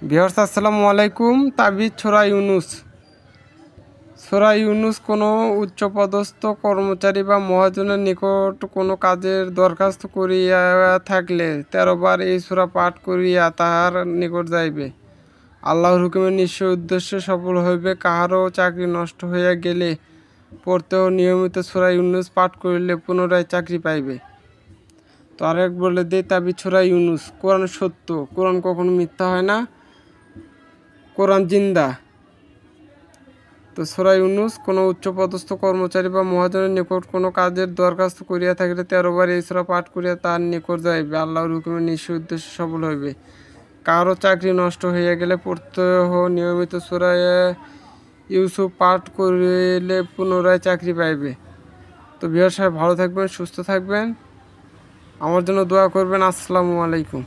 Viewers আসসালামু আলাইকুম। তাবিজ সূরা ইউনুস। সূরা ইউনুস কোনো উচ্চপদস্থ কর্মচারী বা মহাজনের নিকট কোনো কাজের দরখাস্ত করিয়া থাকলে 13 বার এই সূরা পাঠ করিয়া তাহার নিকট যাইবে। আল্লাহর হুকুমে নিশ্চয় উদ্দেশ্য সফল হইবে। কাহারও চাকরি নষ্ট হইয়া গেলে প্রত্যহ নিয়মিত সূরা ইউনুস পাঠ করিলে পুনরায় চাকরি পাইবে। তো আরেক বলে দেই, তাবিজ সূরা ইউনুস। কোরআন সত্য, কোরআন কখনো মিথ্যা হয় না, কোরআন জিন্দা। তো সূরা ইউনুস কোনো উচ্চপদস্থ কর্মচারী বা মহাজনের নিকট কোনো কাজের দরখাস্ত করিয়া থাকিলে 13 বার এই সূরা পাঠ করিয়া তার নিকট যাইবে। আল্লাহর হুকুমে নিশ্চয় উদ্দেশ্য সফল হইবে। কারো চাকরি নষ্ট হইয়া গেলে প্রত্যহ নিয়মিত সূরা ইউসুফ পাঠ করিলে পুনরায় চাকরি পাইবে। তো ভিউয়ার্স, ভালো থাকবেন, সুস্থ থাকবেন, আমার জন্য দোয়া করবেন। আসসালামু আলাইকুম।